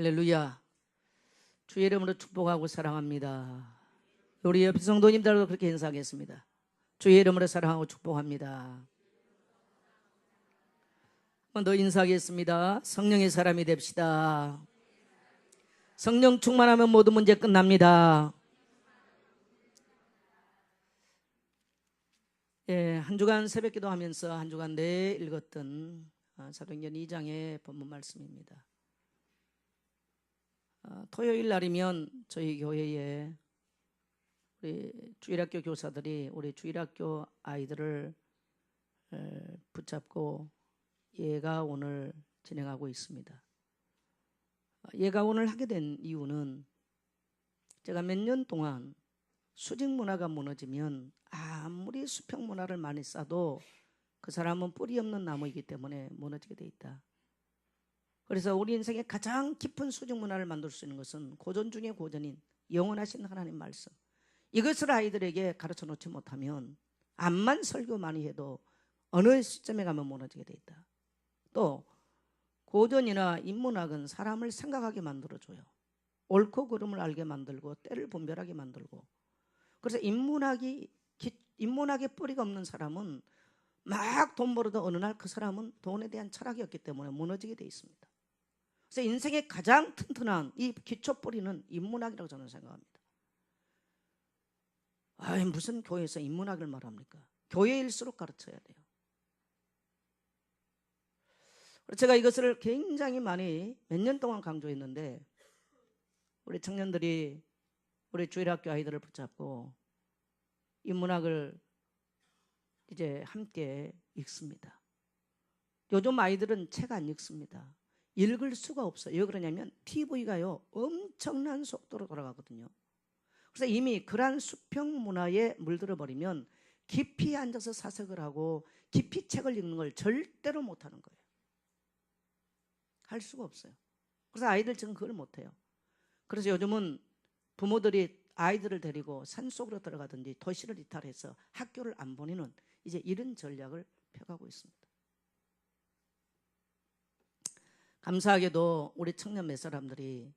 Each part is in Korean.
할렐루야. 주의 이름으로 축복하고 사랑합니다. 우리 옆에 성도님들도 그렇게 인사하겠습니다. 주의 이름으로 사랑하고 축복합니다. 한 번 더 인사하겠습니다. 성령의 사람이 됩시다. 성령 충만하면 모든 문제 끝납니다. 예, 한 주간 새벽기도 하면서 한 주간 내에 읽었던 사도행전 2장의 본문 말씀입니다. 토요일 날이면 저희 교회에 우리 주일학교 교사들이 우리 주일학교 아이들을 붙잡고 예가원을 진행하고 있습니다. 예가원을 하게 된 이유는 제가 몇 년 동안 수직 문화가 무너지면 아무리 수평 문화를 많이 쌓아도 그 사람은 뿌리 없는 나무이기 때문에 무너지게 돼 있다. 그래서 우리 인생의 가장 깊은 수직 문화를 만들 수 있는 것은 고전 중에 고전인 영원하신 하나님 말씀, 이것을 아이들에게 가르쳐 놓지 못하면 암만 설교 많이 해도 어느 시점에 가면 무너지게 돼 있다. 또 고전이나 인문학은 사람을 생각하게 만들어줘요. 옳고 그름을 알게 만들고 때를 분별하게 만들고. 그래서 인문학의 뿌리가 없는 사람은 막 돈 벌어도 어느 날 그 사람은 돈에 대한 철학이 없기 때문에 무너지게 돼 있습니다. 그래서 인생의 가장 튼튼한 이 기초 뿌리는 인문학이라고 저는 생각합니다. 무슨 교회에서 인문학을 말합니까? 교회일수록 가르쳐야 돼요. 제가 이것을 굉장히 많이 몇 년 동안 강조했는데 우리 청년들이 우리 주일학교 아이들을 붙잡고 인문학을 이제 함께 읽습니다. 요즘 아이들은 책 안 읽습니다. 읽을 수가 없어요. 왜 그러냐면 TV가요 엄청난 속도로 돌아가거든요. 그래서 이미 그러한 수평 문화에 물들어 버리면 깊이 앉아서 사색을 하고 깊이 책을 읽는 걸 절대로 못하는 거예요. 할 수가 없어요. 그래서 아이들 지금 그걸 못해요. 그래서 요즘은 부모들이 아이들을 데리고 산속으로 들어가든지 도시를 이탈해서 학교를 안 보내는 이제 이런 전략을 펴가고 있습니다. 감사하게도 우리 청년 몇 사람들이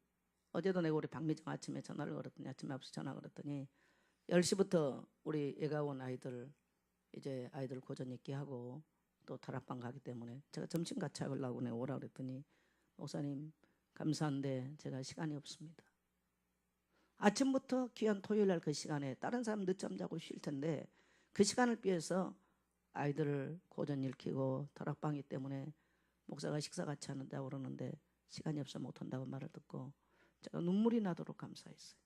어제도 내가 우리 박미정 아침에 전화를 걸었더니 아침에 앞서 전화 걸었더니 10시부터 우리 예가원 아이들 이제 아이들 고전 읽기 하고 또 다락방 가기 때문에 제가 점심 같이 하려고 내가 오라 그랬더니 목사님 감사한데 제가 시간이 없습니다. 아침부터 귀한 토요일 날 그 시간에 다른 사람 늦잠 자고 쉴 텐데 그 시간을 피해서 아이들을 고전 읽히고 다락방이기 때문에 목사가 식사 같이 하는다고 그러는데 시간이 없어 못한다고 말을 듣고 제가 눈물이 나도록 감사했어요.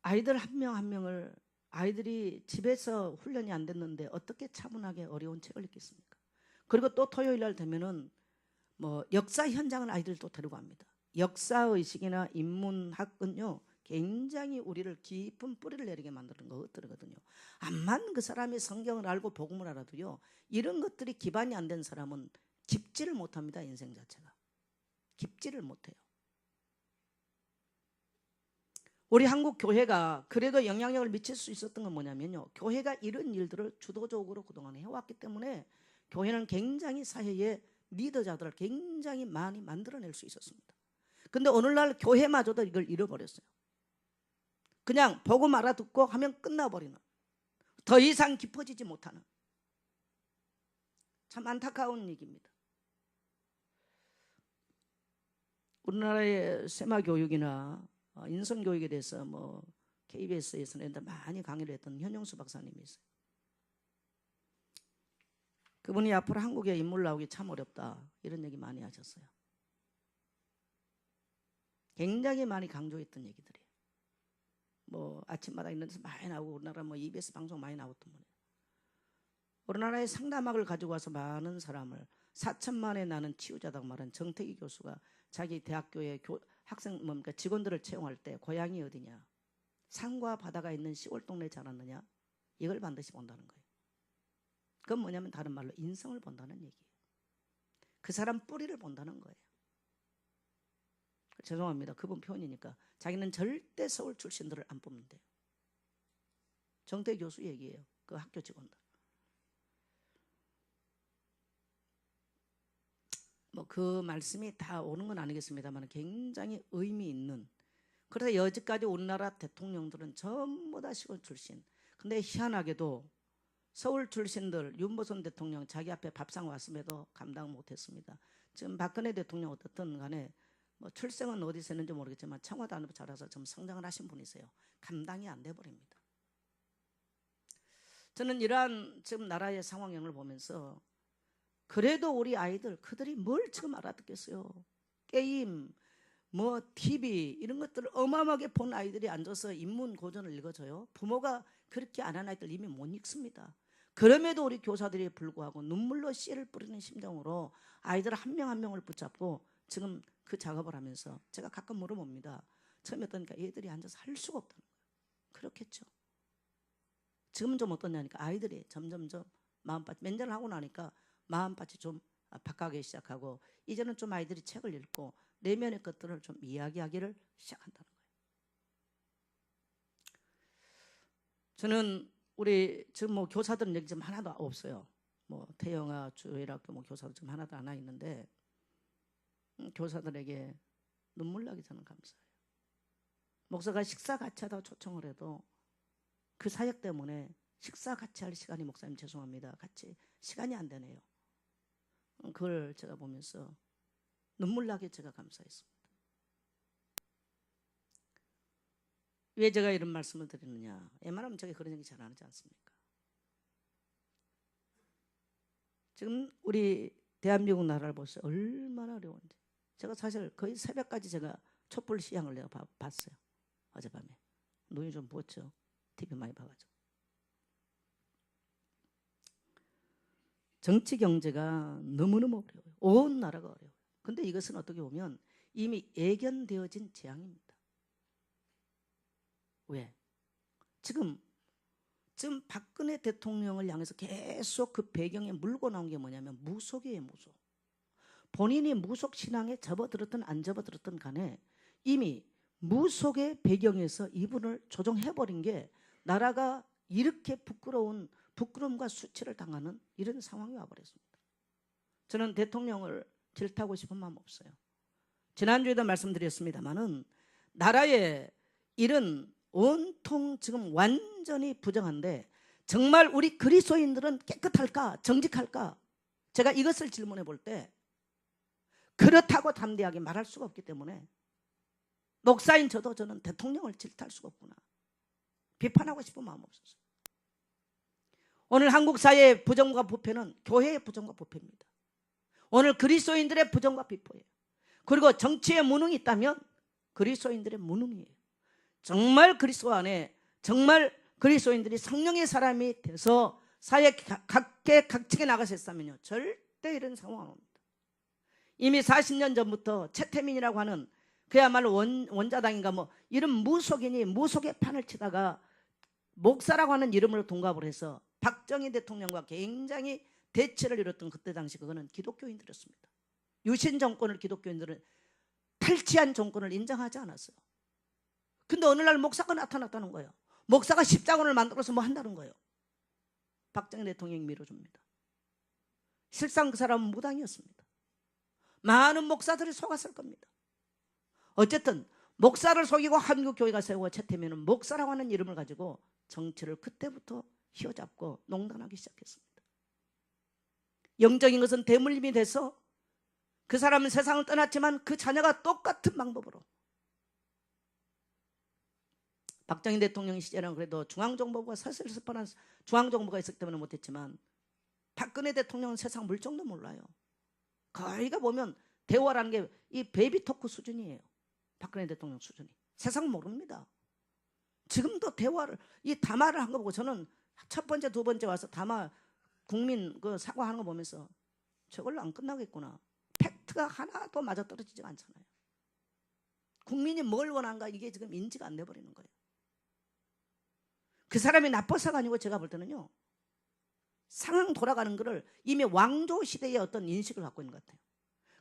아이들 한 명 한 명을 아이들이 집에서 훈련이 안 됐는데 어떻게 차분하게 어려운 책을 읽겠습니까? 그리고 또 토요일 날 되면은 뭐 역사 현장을 아이들 또 데리고 갑니다. 역사의식이나 인문학은요 굉장히 우리를 깊은 뿌리를 내리게 만드는 것들이거든요. 암만 그 사람이 성경을 알고 복음을 알아도요 이런 것들이 기반이 안 된 사람은 깊지를 못합니다. 인생 자체가 깊지를 못해요. 우리 한국 교회가 그래도 영향력을 미칠 수 있었던 건 뭐냐면요, 교회가 이런 일들을 주도적으로 그동안 해왔기 때문에 교회는 굉장히 사회의 리더자들을 굉장히 많이 만들어낼 수 있었습니다. 근데 오늘날 교회마저도 이걸 잃어버렸어요. 그냥 복음 알아듣고 하면 끝나버리는, 더 이상 깊어지지 못하는 참 안타까운 얘기입니다. 우리나라의 세마교육이나 인성교육에 대해서 뭐 KBS에서는 많이 강의를 했던 현영수 박사님이 있어요. 그분이 앞으로 한국에 인물 나오기 참 어렵다 이런 얘기 많이 하셨어요. 굉장히 많이 강조했던 얘기들이에요. 뭐 아침마다 있는 데서 많이 나오고 우리나라 뭐 EBS 방송 많이 나왔던 분이에요. 우리나라의 상담학을 가지고 와서 많은 사람을 4천만에 나는 치유자다고 말한 정태기 교수가 자기 대학교의 학생 뭡니까 직원들을 채용할 때 고향이 어디냐, 산과 바다가 있는 시골 동네에 자랐느냐, 이걸 반드시 본다는 거예요. 그건 뭐냐면 다른 말로 인성을 본다는 얘기예요. 그 사람 뿌리를 본다는 거예요. 죄송합니다. 그분 표현이니까 자기는 절대 서울 출신들을 안 뽑는데요. 정태 교수 얘기예요. 그 학교 직원들. 뭐 그 말씀이 다 옳은 건 아니겠습니다만 굉장히 의미 있는, 그래서 여지까지 우리나라 대통령들은 전부 다 시골 출신. 근데 희한하게도 서울 출신들, 윤보선 대통령 자기 앞에 밥상 왔음에도 감당 못했습니다. 지금 박근혜 대통령 어떻든 간에 뭐 출생은 어디서 했는지 모르겠지만 청와대 안으로 자라서 좀 성장을 하신 분이세요. 감당이 안 돼 버립니다. 저는 이러한 지금 나라의 상황을 보면서 그래도 우리 아이들 그들이 뭘 지금 알아듣겠어요. 게임, 뭐 TV 이런 것들을 어마어마하게 본 아이들이 앉아서 인문 고전을 읽어줘요. 부모가 그렇게 안 한 아이들 이미 못 읽습니다. 그럼에도 우리 교사들이 불구하고 눈물로 씨를 뿌리는 심정으로 아이들 한 명 한 명을 붙잡고 지금 그 작업을 하면서 제가 가끔 물어봅니다. 처음에 어떠니까 얘들이 앉아서 할 수가 없다는 거예요. 그렇겠죠. 지금은 좀 어떠냐니까 아이들이 점점점 마음밭 면전을 하고 나니까 마음밭이 좀 바뀌기 시작하고 이제는 좀 아이들이 책을 읽고 내면의 것들을 좀 이야기하기를 시작한다는 거예요. 저는 우리 지금 뭐 교사들은 여기 지금 하나도 없어요. 뭐 태영아 주일학교 뭐 교사도 지금 하나도 안 와 있는데 교사들에게 눈물 나기 저는 감사해요. 목사가 식사 같이 하다 초청을 해도 그 사역 때문에 식사 같이 할 시간이 목사님 죄송합니다. 같이 시간이 안 되네요. 그걸 제가 보면서 눈물 나게 제가 감사했습니다. 왜 제가 이런 말씀을 드리느냐. 웬만하면 제가 그런 얘기 잘 안 하지 않습니까? 지금 우리 대한민국 나라를 보세요. 얼마나 어려운지. 제가 사실 거의 새벽까지 제가 촛불 시향을 내가 봤어요. 어젯밤에. 눈이 좀 부었죠. TV 많이 봐가지고. 정치 경제가 너무너무 어려워요. 온 나라가 어려워요. 근데 이것은 어떻게 보면 이미 예견되어진 재앙입니다. 왜? 지금 박근혜 대통령을 향해서 계속 그 배경에 물고 나온 게 뭐냐면 무속이에요. 무속. 본인이 무속 신앙에 접어들었든 안 접어들었든 간에 이미 무속의 배경에서 이분을 조종해버린 게 나라가 이렇게 부끄러움과 수치를 당하는 이런 상황이 와버렸습니다. 저는 대통령을 질타하고 싶은 마음 없어요. 지난주에도 말씀드렸습니다마는 나라의 이런 온통 지금 완전히 부정한데 정말 우리 그리스도인들은 깨끗할까 정직할까? 제가 이것을 질문해 볼 때 그렇다고 담대하게 말할 수가 없기 때문에 목사인 저는 대통령을 질타할 수가 없구나. 비판하고 싶은 마음 없었어요. 오늘 한국 사회의 부정과 부패는 교회의 부정과 부패입니다. 오늘 그리스도인들의 부정과 비포예요. 그리고 정치의 무능이 있다면 그리스도인들의 무능이에요. 정말 그리스도 안에 정말 그리스도인들이 성령의 사람이 돼서 사회 각계각층에 나가서 했다면요 절대 이런 상황은 옵니다. 이미 40년 전부터 최태민이라고 하는 그야말로 원자당인가 뭐 이런 무속인이 무속의 판을 치다가 목사라고 하는 이름으로 동갑을 해서 박정희 대통령과 굉장히 대치를 이뤘던 그때 당시 그거는 기독교인들이었습니다. 유신 정권을 기독교인들은 탈취한 정권을 인정하지 않았어요. 근데 어느 날 목사가 나타났다는 거예요. 목사가 십자군을 만들어서 뭐 한다는 거예요. 박정희 대통령이 밀어줍니다. 실상 그 사람은 무당이었습니다. 많은 목사들이 속았을 겁니다. 어쨌든 목사를 속이고 한국교회가 세우고 최태민은 목사라고 하는 이름을 가지고 정치를 그때부터 휘어잡고 농단하기 시작했습니다. 영적인 것은 대물림이 돼서 그 사람은 세상을 떠났지만 그 자녀가 똑같은 방법으로 박정희 대통령 시절에는 그래도 중앙정보부가 사실스뻔한 중앙정보가 있었기 때문에 못했지만 박근혜 대통령은 세상 물정도 몰라요. 거의가 보면 대화라는 게 이 베이비토크 수준이에요. 박근혜 대통령 수준이. 세상 모릅니다. 지금도 대화를 이 담화를 한 거 보고 저는 첫 번째 두 번째 와서 담화 국민 그 사과하는 거 보면서 저걸로 안 끝나겠구나. 팩트가 하나도 맞아떨어지지가 않잖아요. 국민이 뭘 원한가 이게 지금 인지가 안 돼버리는 거예요. 그 사람이 나빠서가 아니고 제가 볼 때는요. 상황 돌아가는 거를 이미 왕조 시대의 어떤 인식을 갖고 있는 것 같아요.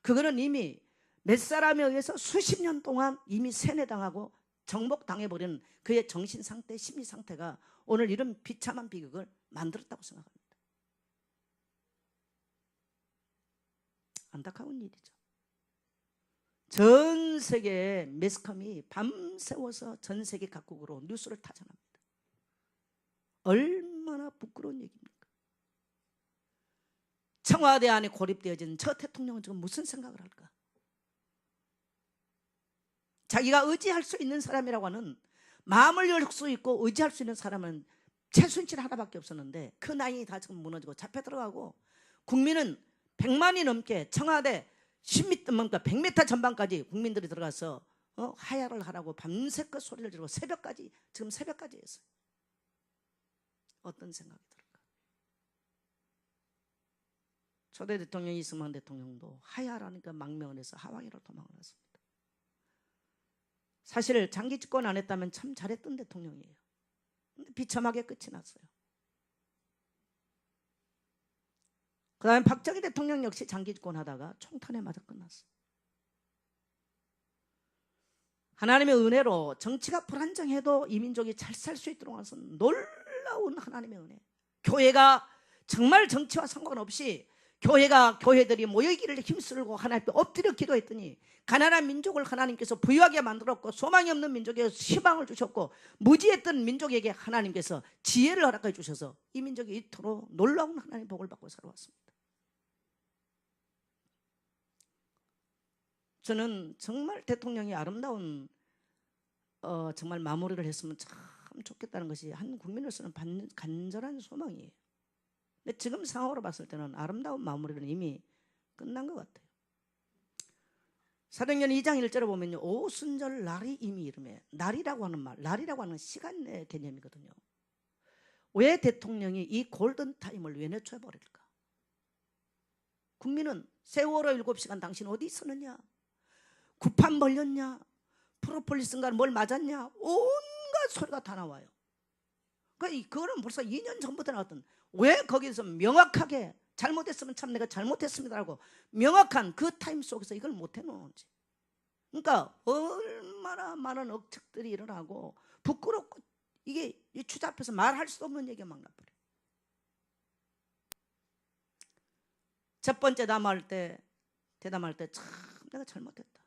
그거는 이미 몇 사람에 의해서 수십 년 동안 이미 세뇌당하고 정복당해버리는 그의 정신 상태, 심리 상태가 오늘 이런 비참한 비극을 만들었다고 생각합니다. 안타까운 일이죠. 전 세계 매스컴이 밤새워서 전 세계 각국으로 뉴스를 타전합니다. 얼마나 부끄러운 얘기입니까? 청와대 안에 고립되어진 저 대통령은 지금 무슨 생각을 할까? 자기가 의지할 수 있는 사람이라고 하는, 마음을 열 수 있고 의지할 수 있는 사람은 최순실 하나밖에 없었는데 그 나이 다 지금 무너지고 잡혀 들어가고, 국민은 100만이 넘게 청와대 10m, 100m 전방까지 국민들이 들어가서 하야를 하라고 밤새껏 소리를 지르고 새벽까지, 지금 새벽까지 했어요. 어떤 생각이 들을까? 초대 대통령 이승만 대통령도 하야라니까 망명을 해서 하와이로 도망을 갔습니다. 사실 장기 집권 안 했다면 참 잘했던 대통령이에요. 근데 비참하게 끝이 났어요. 그 다음에 박정희 대통령 역시 장기 집권하다가 총탄에 맞아 끝났어요. 하나님의 은혜로 정치가 불안정해도 이 민족이 잘 살 수 있도록 하신 놀라운 하나님의 은혜. 교회가 정말 정치와 상관없이 교회들이 모여있기를 힘쓰고 하나님 앞에 엎드려 기도했더니 가난한 민족을 하나님께서 부유하게 만들었고, 소망이 없는 민족에게 희망을 주셨고, 무지했던 민족에게 하나님께서 지혜를 허락해 주셔서 이 민족이 이토록 놀라운 하나님의 복을 받고 살아왔습니다. 저는 정말 대통령이 아름다운 정말 마무리를 했으면 참 좋겠다는 것이 한 국민으로서는 간절한 소망이에요. 근데 지금 상황으로 봤을 때는 아름다운 마무리는 이미 끝난 것 같아요. 사도행전 2장 1절에 보면요, 오순절 날이 이미 이르매. 날이라고 하는 말, 날이라고 하는 시간의 개념이거든요. 왜 대통령이 이 골든타임을 왜 늦춰버릴까? 국민은 세월호 7시간 당신 어디 있었느냐, 구판 벌렸냐, 프로폴리스인가 뭘 맞았냐, 온갖 소리가 다 나와요. 그거는 벌써 2년 전부터 나왔던, 왜 거기서 명확하게 잘못했으면 참 내가 잘못했습니다라고 명확한 그 타임 속에서 이걸 못 해놓은지. 그러니까 얼마나 많은 억측들이 일어나고 부끄럽고, 이게 주자 앞에서 말할 수 없는 얘기가 막 나버려요. 첫 번째 대담할 때 참 내가 잘못했다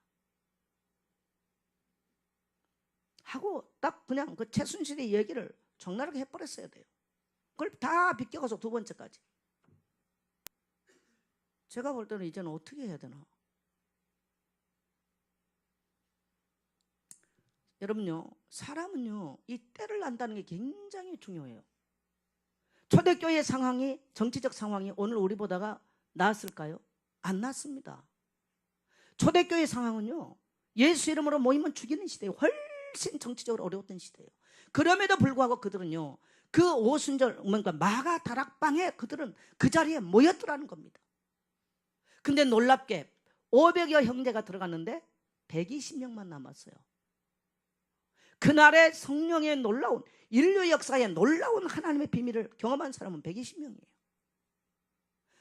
하고 딱 그냥 그 최순실의 얘기를 적나라하게 해버렸어야 돼요. 그걸 다 비껴가서 두 번째까지. 제가 볼 때는 이제는 어떻게 해야 되나? 여러분요, 사람은요, 이 때를 안다는 게 굉장히 중요해요. 초대교회 상황이, 정치적 상황이 오늘 우리보다가 나았을까요? 안 나았습니다. 초대교회 상황은요, 예수 이름으로 모이면 죽이는 시대예요. 훨씬 정치적으로 어려웠던 시대예요. 그럼에도 불구하고 그들은요, 그 오순절, 뭔가 마가 다락방에 그들은 그 자리에 모였더라는 겁니다. 근데 놀랍게 500여 형제가 들어갔는데 120명만 남았어요. 그날의 성령의 놀라운, 인류 역사의 놀라운 하나님의 비밀을 경험한 사람은 120명이에요.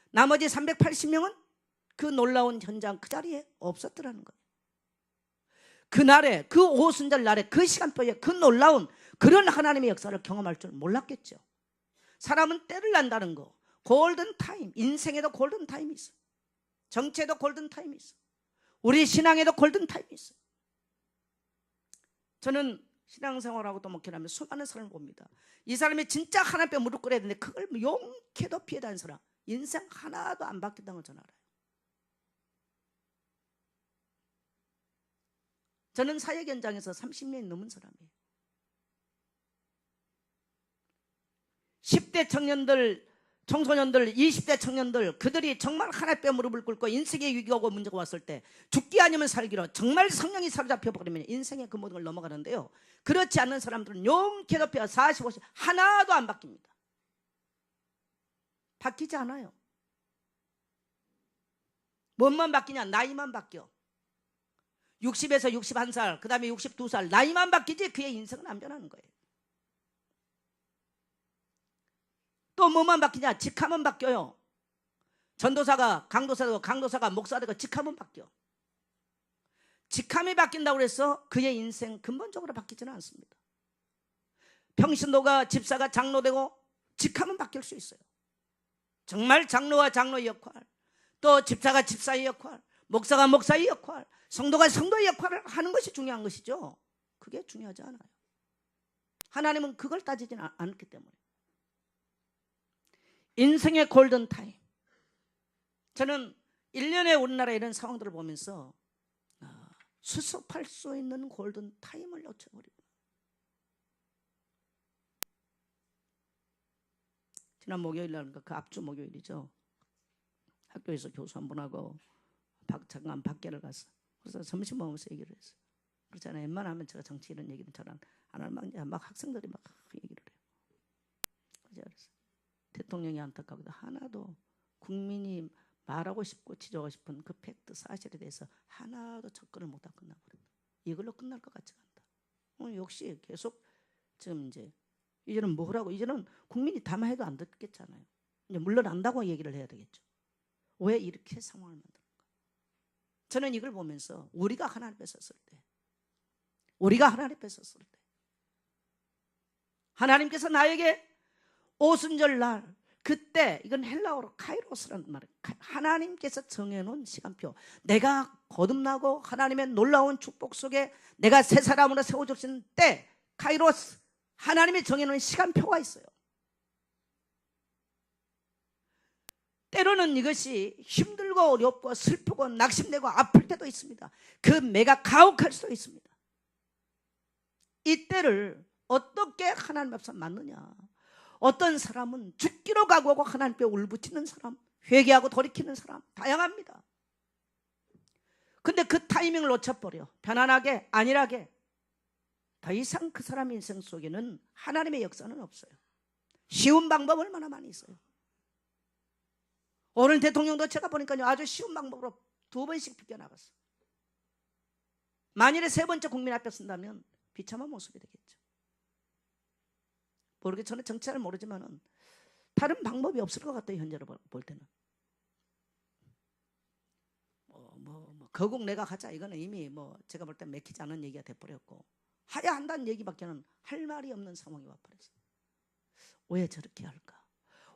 나머지 380명은 그 놀라운 현장 그 자리에 없었더라는 거예요. 그날에, 그 오순절 날에, 그 시간표에 그 놀라운 그런 하나님의 역사를 경험할 줄 몰랐겠죠. 사람은 때를 난다는 거, 골든타임, 인생에도 골든타임이 있어. 정치에도 골든타임이 있어. 우리 신앙에도 골든타임이 있어. 저는 신앙생활하고 또 목회하면 수많은 사람을 봅니다. 이 사람이 진짜 하나님 앞에 무릎 꿇어야 되는데 그걸 용케도 피해다는 사람, 인생 하나도 안 바뀌었다는 걸 저는 알아요. 저는 사역 현장에서 30년이 넘은 사람이에요. 10대 청년들, 청소년들, 20대 청년들, 그들이 정말 하나님께 무릎을 꿇고 인생의 위기가 오고 문제가 왔을 때 죽기 아니면 살기로 정말 성령이 사로잡혀 버리면 인생의 그 모든 걸 넘어가는데요, 그렇지 않는 사람들은 용케도 피해 40, 50 하나도 안 바뀝니다. 바뀌지 않아요. 뭔만 바뀌냐? 나이만 바뀌어. 60에서 61살, 그 다음에 62살, 나이만 바뀌지 그의 인생은 안 변하는 거예요. 또 뭐만 바뀌냐? 직함은 바뀌어요. 전도사가 강도사가 목사 되고 직함은 바뀌어. 직함이 바뀐다고 해서 그의 인생 근본적으로 바뀌지는 않습니다. 평신도가 집사가 장로 되고 직함은 바뀔 수 있어요. 정말 장로와 장로의 역할, 또 집사가 집사의 역할, 목사가 목사의 역할, 성도가 성도의 역할을 하는 것이 중요한 것이죠. 그게 중요하지 않아요. 하나님은 그걸 따지지는 않기 때문에. 인생의 골든타임. 저는 1년에 우리나라의 이런 상황들을 보면서 수습할 수 있는 골든타임을 놓쳐버리고, 지난 목요일날 그 앞주 목요일이죠. 학교에서 교수 한 분하고 잠깐 밖에를 갔어. 그래서 점심 먹으면서 얘기를 했어. 그렇잖아요. 웬만하면 제가 정치 이런 얘기는 잘 안 하면 막 학생들이 막 얘기를 해요. 그래서 대통령이 안타깝다. 하나도 국민이 말하고 싶고 지적하고 싶은 그 팩트 사실에 대해서 하나도 접근을 못하고 끝나버렸다. 이걸로 끝날 것 같지 않다. 역시 계속 지금 이제는 뭐라고, 이제는 국민이 담아해도 안 듣겠잖아요. 이제 물러난다고 얘기를 해야 되겠죠. 왜 이렇게 상황을 만드는가? 저는 이걸 보면서 우리가 하나님 앞에 섰을 때, 하나님께서 나에게 오순절 날, 그때, 이건 헬라어로 카이로스라는 말이에요. 하나님께서 정해놓은 시간표, 내가 거듭나고 하나님의 놀라운 축복 속에 내가 새 사람으로 세워주신 때, 카이로스, 하나님이 정해놓은 시간표가 있어요. 때로는 이것이 힘들고 어렵고 슬프고 낙심되고 아플 때도 있습니다. 그 매가 가혹할 수도 있습니다. 이때를 어떻게 하나님 앞에서 맞느냐? 어떤 사람은 죽기로 각오하고 하나님께 울부짖는 사람, 회개하고 돌이키는 사람, 다양합니다. 근데 그 타이밍을 놓쳐버려. 편안하게, 안일하게. 더 이상 그 사람 인생 속에는 하나님의 역사는 없어요. 쉬운 방법 얼마나 많이 있어요. 오늘 대통령도 제가 보니까요, 아주 쉬운 방법으로 2번씩 비껴나갔어. 만일에 3번째 국민 앞에 쓴다면 비참한 모습이 되겠죠. 모르게 저는 정치 잘 모르지만은 다른 방법이 없을 것 같아요. 현재로 볼 때는. 거국 내가 하자, 이거는 이미 제가 볼 때 맥히지 않은 얘기가 돼버렸고, 해야 한다는 얘기밖에는 할 말이 없는 상황이 와버렸어요. 왜 저렇게 할까?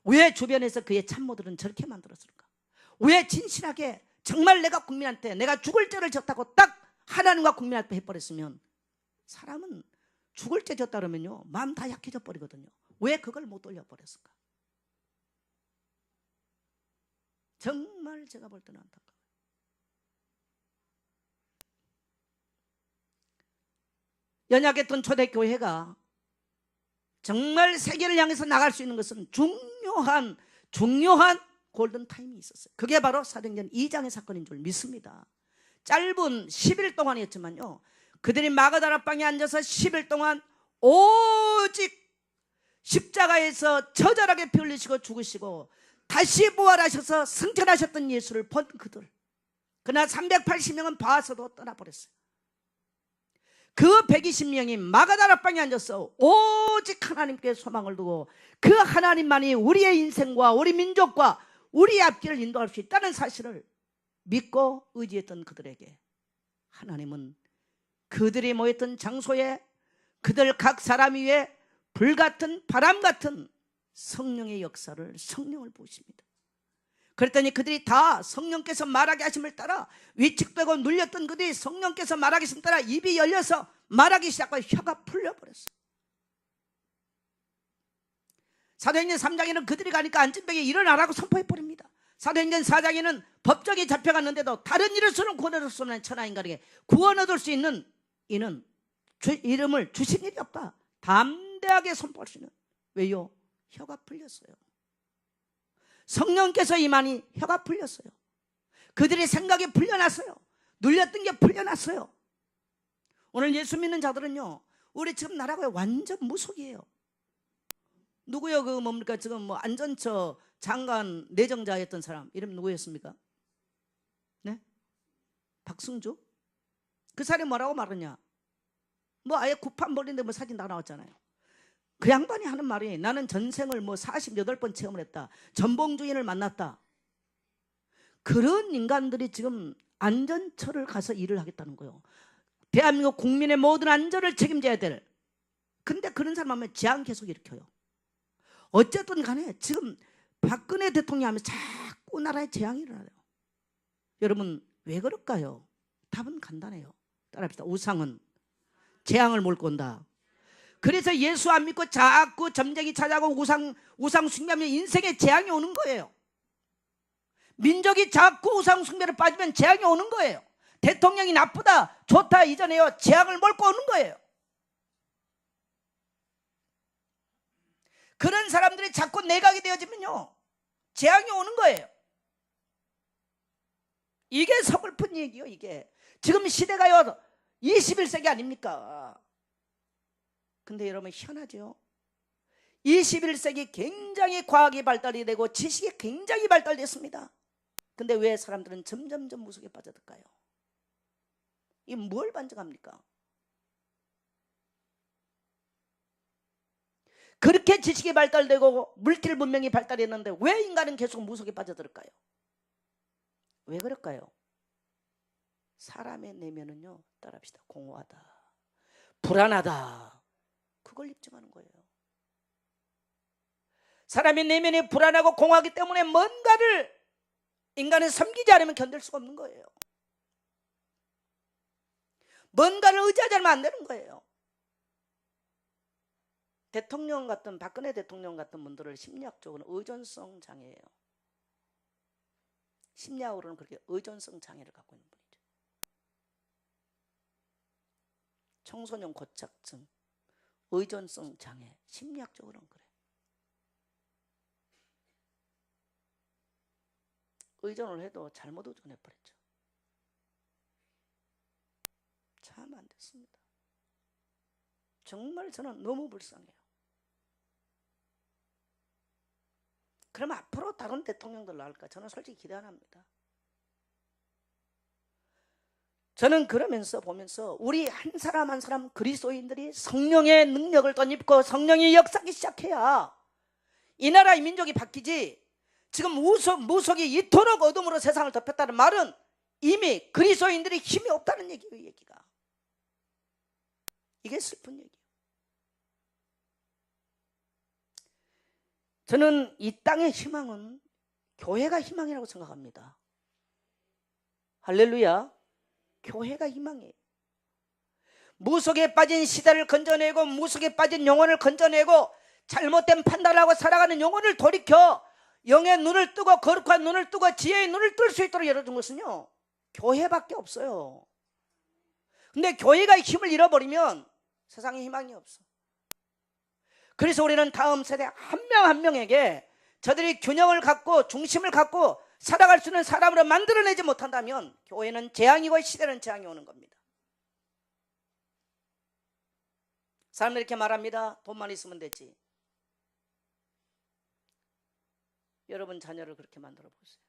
왜 주변에서 그의 참모들은 저렇게 만들었을까? 왜 진실하게 정말 내가 국민한테 내가 죽을 죄를 졌다고 딱 하나님과 국민 앞에 해버렸으면, 사람은 죽을 죄 졌다 그러면요 마음 다 약해져 버리거든요. 왜 그걸 못 돌려버렸을까? 정말 제가 볼 때는 안타까워요. 연약했던 초대교회가 정말 세계를 향해서 나갈 수 있는 것은 중요한 골든타임이 있었어요. 그게 바로 사도행전 2장의 사건인 줄 믿습니다. 짧은 10일 동안이었지만요, 그들이 마가다라 방에 앉아서 10일 동안 오직 십자가에서 처절하게 피 흘리시고 죽으시고 다시 부활하셔서 승천하셨던 예수를 본 그들, 그러나 380명은 봐서도 떠나버렸어요. 그 120명이 마가다라 방에 앉아서 오직 하나님께 소망을 두고 그 하나님만이 우리의 인생과 우리 민족과 우리의 앞길을 인도할 수 있다는 사실을 믿고 의지했던 그들에게 하나님은 그들이 모였던 장소에 그들 각 사람 위에 불같은 바람 같은 성령의 역사를, 성령을 부으십니다. 그랬더니 그들이 다 성령께서 말하게 하심을 따라, 위축되고 눌렸던 그들이 성령께서 말하게 하심을 따라 입이 열려서 말하기 시작하고 혀가 풀려버렸어. 사도행전 3장에는 그들이 가니까 안진뱅이 일어나라고 선포해버립니다. 사도행전 4장에는 법정에 잡혀갔는데도 다른 이로서는 구원을 얻을 수 없는 천하인간에게 구원 얻을 수 있는 이는 주 이름을 주신 일이 없다, 담대하게 선포할 수 있는. 왜요? 혀가 풀렸어요. 성령께서 임하니 혀가 풀렸어요. 그들의 생각이 풀려났어요. 눌렸던 게 풀려났어요. 오늘 예수 믿는 자들은요, 우리 지금 나라가 완전 무속이에요. 누구요? 그 뭡니까? 지금 안전처 장관 내정자였던 사람 이름 누구였습니까? 네? 박승주? 그 사람이 뭐라고 말하냐? 아예 구판 벌린데 사진 다 나왔잖아요. 그 양반이 하는 말이, 나는 전생을 48번 체험을 했다, 전봉주인을 만났다. 그런 인간들이 지금 안전처를 가서 일을 하겠다는 거예요. 대한민국 국민의 모든 안전을 책임져야 될. 근데 그런 사람 하면 재앙 계속 일으켜요. 어쨌든 간에 지금 박근혜 대통령이 하면 자꾸 나라에 재앙이 일어나요. 여러분 왜 그럴까요? 답은 간단해요. 따라합시다. 우상은 재앙을 몰고 온다. 그래서 예수 안 믿고 자꾸 점쟁이 찾아가고 우상 숭배하면 인생에 재앙이 오는 거예요. 민족이 자꾸 우상 숭배를 빠지면 재앙이 오는 거예요. 대통령이 나쁘다 좋다 이전에요 재앙을 몰고 오는 거예요. 그런 사람들이 자꾸 내각이 되어지면요 재앙이 오는 거예요. 이게 서글픈 얘기요. 이게 지금 시대가요 21세기 아닙니까? 근데 여러분 희한하죠. 21세기 굉장히 과학이 발달이 되고 지식이 굉장히 발달됐습니다. 근데 왜 사람들은 점점점 무속에 빠져들까요? 이 뭘 반증합니까? 그렇게 지식이 발달되고 물질 문명이 발달했는데 왜 인간은 계속 무속에 빠져들까요? 왜 그럴까요? 사람의 내면은요 따라합시다. 공허하다, 불안하다, 그걸 입증하는 거예요. 사람의 내면이 불안하고 공허하기 때문에 뭔가를 인간은 섬기지 않으면 견딜 수가 없는 거예요. 뭔가를 의지하지 않으면 안 되는 거예요. 대통령 같은 박근혜 대통령 같은 분들을 심리학적으로는 의존성 장애예요. 심리학으로는 그렇게 의존성 장애를 갖고 있는 분이죠. 청소년 고착증, 의존성 장애, 심리학적으로는 그래요. 의존을 해도 잘못 의존해버렸죠. 참 안 됐습니다. 정말 저는 너무 불쌍해요. 그럼 앞으로 다른 대통령들 나올까? 저는 솔직히 기대 안 합니다. 저는 그러면서 보면서 우리 한 사람 한 사람 그리스도인들이 성령의 능력을 덧입고 성령이 역사하기 시작해야 이 나라의 민족이 바뀌지. 지금 무속이 이토록 어둠으로 세상을 덮였다는 말은 이미 그리스도인들이 힘이 없다는 얘기예요. 얘기가. 이게 슬픈 얘기예요. 저는 이 땅의 희망은 교회가 희망이라고 생각합니다. 할렐루야. 교회가 희망이에요. 무속에 빠진 시대를 건져내고 무속에 빠진 영혼을 건져내고 잘못된 판단을 하고 살아가는 영혼을 돌이켜 영의 눈을 뜨고 거룩한 눈을 뜨고 지혜의 눈을 뜰 수 있도록 열어준 것은요 교회밖에 없어요. 근데 교회가 힘을 잃어버리면 세상에 희망이 없어. 그래서 우리는 다음 세대 한 명 한 명에게 저들이 균형을 갖고 중심을 갖고 살아갈 수 있는 사람으로 만들어내지 못한다면 교회는 재앙이고 시대는 재앙이 오는 겁니다. 사람들이 이렇게 말합니다. 돈만 있으면 되지. 여러분 자녀를 그렇게 만들어 보세요.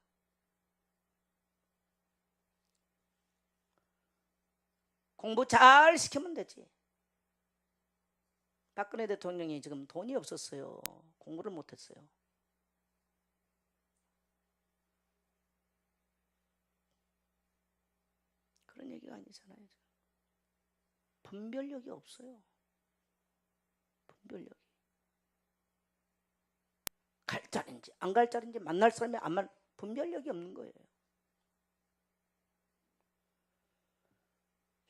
공부 잘 시키면 되지. 박근혜 대통령이 지금 돈이 없었어요. 공부를 못했어요. 그런 얘기가 아니잖아요. 분별력이 없어요. 분별력이. 갈 자리인지 안 갈 자리인지 만날 사람이 안 만 분별력이 없는 거예요.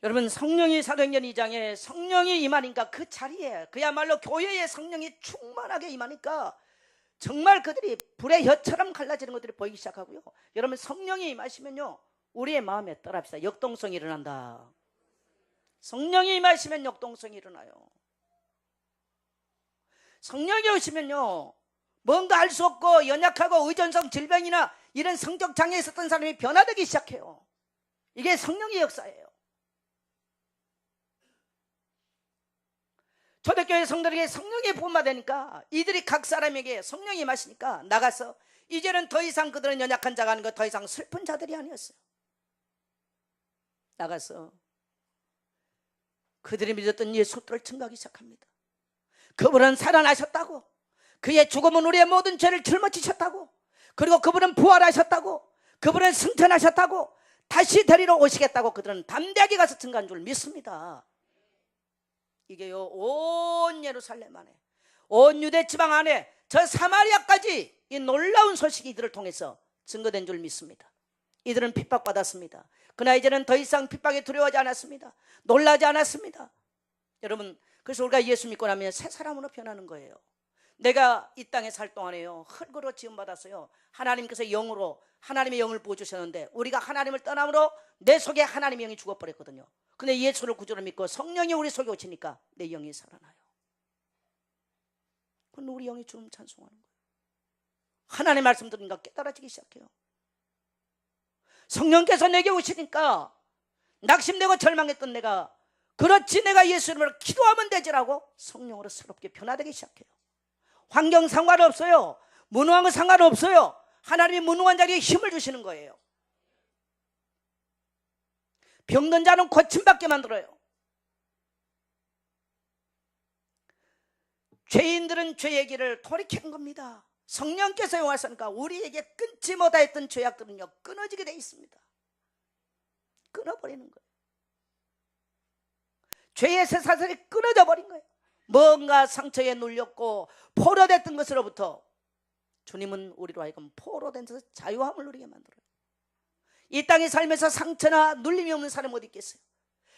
여러분 성령이 사도행전 2장에 성령이 임하니까 그 자리에 그야말로 교회에 성령이 충만하게 임하니까 정말 그들이 불의 혀처럼 갈라지는 것들이 보이기 시작하고요. 여러분 성령이 임하시면요 우리의 마음에 따라합시다. 역동성이 일어난다. 성령이 임하시면 역동성이 일어나요. 성령이 오시면요 뭔가 알 수 없고 연약하고 의존성 질병이나 이런 성적 장애에 있었던 사람이 변화되기 시작해요. 이게 성령의 역사예요. 초대교회 성도에게 성령이 부음받으니까 이들이 각 사람에게 성령이 임하시니까 나가서 이제는 더 이상 그들은 연약한 자가 아니고 더 이상 슬픈 자들이 아니었어요. 나가서 그들이 믿었던 예수를 증거하기 시작합니다. 그분은 살아나셨다고, 그의 죽음은 우리의 모든 죄를 짊어지셨다고, 그리고 그분은 부활하셨다고, 그분은 승천하셨다고, 다시 데리러 오시겠다고 그들은 담대하게 가서 증거한 줄 믿습니다. 이게요 온 예루살렘 안에 온 유대 지방 안에 저 사마리아까지 이 놀라운 소식이 이들을 통해서 증거된 줄 믿습니다. 이들은 핍박받았습니다. 그러나 이제는 더 이상 핍박에 두려워하지 않았습니다. 놀라지 않았습니다. 여러분, 그래서 우리가 예수 믿고 나면 새 사람으로 변하는 거예요. 내가 이 땅에 살 동안에요, 흙으로 지음받았어요. 하나님께서 영으로 하나님의 영을 부어주셨는데 우리가 하나님을 떠남으로 내 속에 하나님의 영이 죽어버렸거든요. 근데 예수를 구주로 믿고 성령이 우리 속에 오시니까 내 영이 살아나요. 그럼 우리 영이 주님 찬송하는 거예요. 하나님의 말씀 들으니까 깨달아지기 시작해요. 성령께서 내게 오시니까 낙심되고 절망했던 내가, 그렇지 내가 예수 이름으로 기도하면 되지라고 성령으로 새롭게 변화되기 시작해요. 환경 상관없어요. 무능한 거 상관없어요. 하나님이 무능한 자에게 힘을 주시는 거예요. 병든 자는 고침받게 만들어요. 죄인들은 죄의 길을 돌이키는 겁니다. 성령께서 용하시니까 우리에게 끊지 못하였던 죄악들은요, 끊어지게 돼 있습니다. 끊어버리는 거예요. 죄의 쇠사슬이 끊어져 버린 거예요. 뭔가 상처에 눌렸고 포로됐던 것으로부터 주님은 우리로 하여금 포로된 데서 자유함을 누리게 만들어요. 이 땅에 살면서 상처나 눌림이 없는 사람이 어디 있겠어요?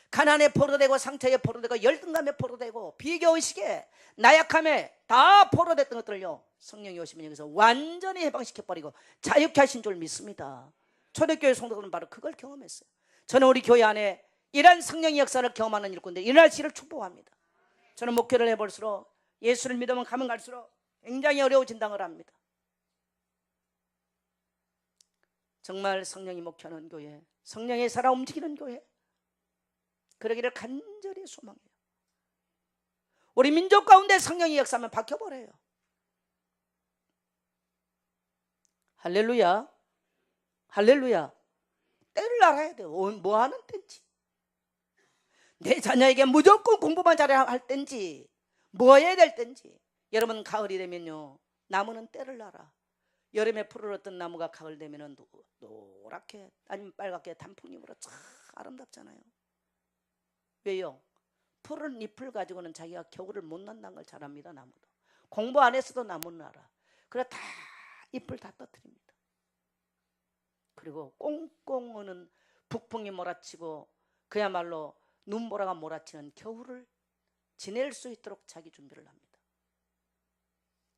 가난에 포로되고 상처에 포로되고 열등감에 포로되고 비교의식에 나약함에 다 포로됐던 것들을요, 성령이 오시면 여기서 완전히 해방시켜버리고 자유케 하신 줄 믿습니다. 초대교회 성도들은 바로 그걸 경험했어요. 저는 우리 교회 안에 이런 성령의 역사를 경험하는 일꾼들 일어나시기를 축복합니다. 저는 목회를 해볼수록 예수를 믿으면 가면 갈수록 굉장히 어려워진다는 걸 압니다. 정말 성령이 목회하는 교회, 성령의 살아 움직이는 교회, 그러기를 간절히 소망해요. 우리 민족 가운데 성령이 역사하면 바뀌어버려요. 할렐루야, 할렐루야. 때를 알아야 돼요. 뭐 하는 때인지, 내 자녀에게 무조건 공부만 잘해야 할 때인지, 뭐 해야 될 때인지. 여러분, 가을이 되면요, 나무는 때를 알아. 여름에 푸르렀던 나무가 가을 되면 노랗게 아니면 빨갛게 단풍잎으로 참 아름답잖아요. 왜요? 푸른 잎을 가지고는 자기가 겨울을 못 난다는 걸 잘 압니다. 나무도 공부 안 했어도 나무는 알아. 그래 다 잎을 다 떨어뜨립니다. 그리고 꽁꽁 오는 북풍이 몰아치고 그야말로 눈보라가 몰아치는 겨울을 지낼 수 있도록 자기 준비를 합니다.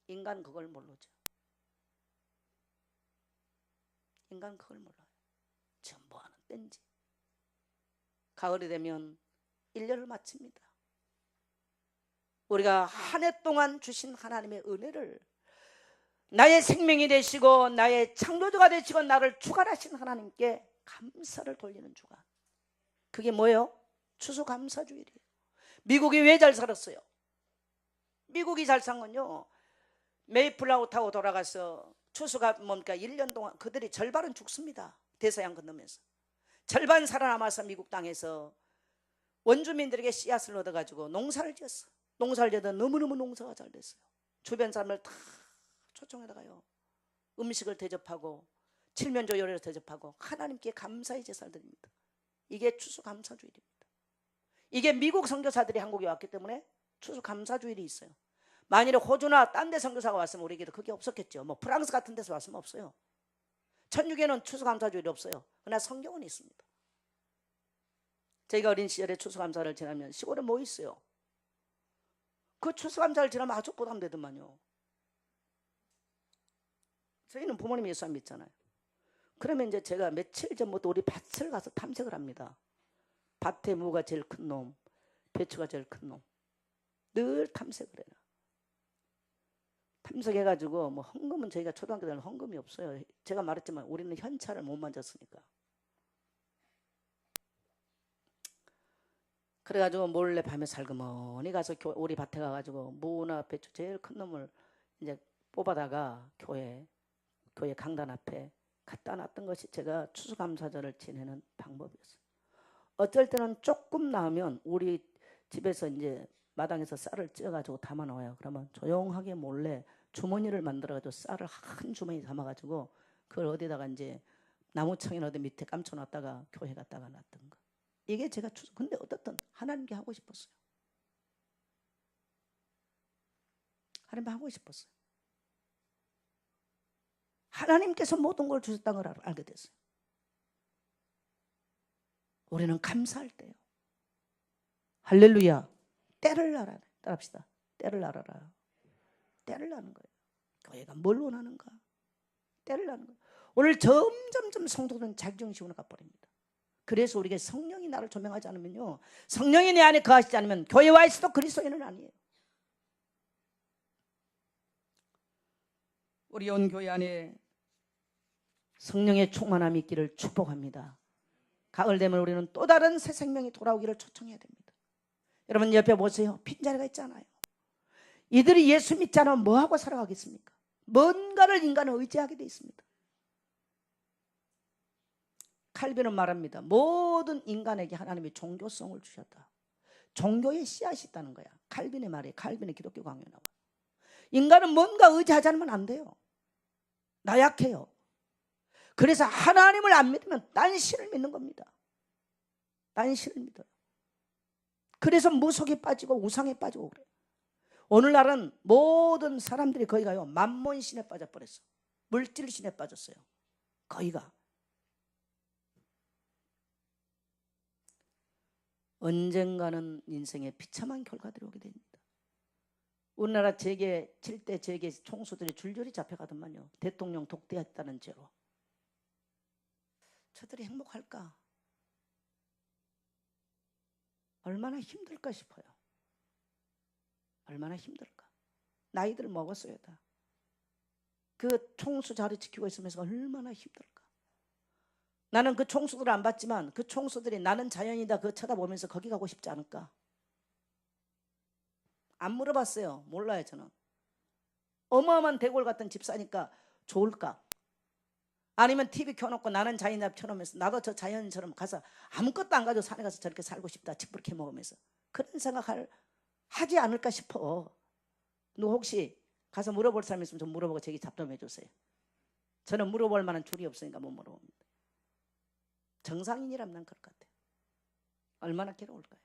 인간 그걸 모르죠. 인간 그걸 몰라요. 지금 뭐 하는 때인지. 가을이 되면 1년을 마칩니다. 우리가 한 해 동안 주신 하나님의 은혜를, 나의 생명이 되시고 나의 창조주가 되시고 나를 주관하신 하나님께 감사를 돌리는 주간. 그게 뭐예요? 추수감사주일이에요. 미국이 왜 잘 살았어요? 미국이 잘 산 건요, 메이플라워 타고 돌아가서 추수가 뭡니까? 1년 동안 그들이 절반은 죽습니다. 대서양 건너면서. 절반 살아남아서 미국 땅에서 원주민들에게 씨앗을 얻어가지고 농사를 지었어. 농사를 지어도 너무너무 농사가 잘 됐어요. 주변 사람을 다 초청해다가요, 음식을 대접하고 칠면조 요리를 대접하고 하나님께 감사의 제사를 드립니다. 이게 추수감사주일입니다. 이게 미국 선교사들이 한국에 왔기 때문에 추수감사주일이 있어요. 만일에 호주나 딴 데 선교사가 왔으면 우리에게도 그게 없었겠죠. 뭐 프랑스 같은 데서 왔으면 없어요. 천주교는 추수감사주일이 없어요. 그러나 성경은 있습니다. 저희가 어린 시절에 추수감사를 지나면 시골에 뭐 있어요? 그 추수감사를 지나면 아주 부담되더만요. 저희는 부모님이 예수 안 믿잖아요. 그러면 이제 제가 며칠 전부터 우리 밭을 가서 탐색을 합니다. 밭에 무가 제일 큰 놈, 배추가 제일 큰 놈, 늘 탐색을 해요. 탐색해가지고 뭐 헌금은 저희가 초등학교 때는 헌금이 없어요. 제가 말했지만 우리는 현찰을 못 만졌으니까. 그래가지고 몰래 밤에 살그머니 가서 우리 밭에 가가지고 무나 배추 제일 큰 놈을 이제 뽑아다가 교회 강단 앞에 갖다 놨던 것이 제가 추수감사절을 지내는 방법이었어요. 어쩔 때는 조금 나오면 우리 집에서 이제 마당에서 쌀을 쪄가지고 담아 놓아요. 그러면 조용하게 몰래 주머니를 만들어가지고 쌀을 한 주머니 담아가지고 그걸 어디다가 이제 나무청이나 어디 밑에 감춰놨다가 교회 갔다가 놨던 거. 이게 제가 근데 어떻든 하나님께 하고 싶었어요. 하나님께 하고 싶었어요. 하나님께서 모든 걸 주셨다는 걸 알게 됐어요. 우리는 감사할 때요. 할렐루야. 때를 알아라. 따라합시다. 때를 알아라. 때를 아는 거예요. 교회가 뭘 원하는가? 때를 아는 거예요. 오늘 점점 성도들은 자격정신으로 가버립니다. 그래서 우리가 성령이 나를 조명하지 않으면요, 성령이 내 안에 거하시지 않으면 교회에 와 있어도 그리스도인은 아니에요. 우리 온 교회 안에 성령의 충만함이 있기를 축복합니다. 가을 되면 우리는 또 다른 새 생명이 돌아오기를 초청해야 됩니다. 여러분 옆에 보세요. 빈자리가 있잖아요. 이들이 예수 믿지 않으면 뭐하고 살아가겠습니까? 뭔가를 인간은 의지하게 돼 있습니다. 칼빈은 말합니다. 모든 인간에게 하나님이 종교성을 주셨다. 종교의 씨앗이 있다는 거야. 칼빈의 말이에요. 칼빈의 기독교 강요 나와. 인간은 뭔가 의지하지 않으면 안 돼요. 나약해요. 그래서 하나님을 안 믿으면 딴 신을 믿는 겁니다. 딴 신을 믿어요. 그래서 무속에 빠지고 우상에 빠지고 그래요. 오늘날은 모든 사람들이 거의가요 만몬신에 빠져버렸어. 물질신에 빠졌어요. 거의가. 언젠가는 인생에 비참한 결과들이 오게 됩니다. 우리나라 재계 7대 재계 총수들이 줄줄이 잡혀가더만요. 대통령 독대했다는 죄로. 저들이 행복할까? 얼마나 힘들까 싶어요. 얼마나 힘들까? 나이들 먹었어요 다. 그 총수 자리 지키고 있으면서 얼마나 힘들까? 나는 그 총수들을 안 봤지만 그 총수들이 나는 자연이다 그거 쳐다보면서 거기 가고 싶지 않을까? 안 물어봤어요. 몰라요 저는. 어마어마한 대골 같은 집 사니까 좋을까? 아니면 TV 켜놓고 나는 자연이다 켜놓으면서 나도 저 자연처럼 가서 아무것도 안 가지고 산에 가서 저렇게 살고 싶다 찌푸렇게 먹으면서 그런 생각을 하지 않을까 싶어. 너 혹시 가서 물어볼 사람 있으면 좀 물어보고 제기 답변해 주세요. 저는 물어볼 만한 줄이 없으니까 못 물어봅니다. 정상인이라면 난 그럴 것 같아요. 얼마나 괴로울까요?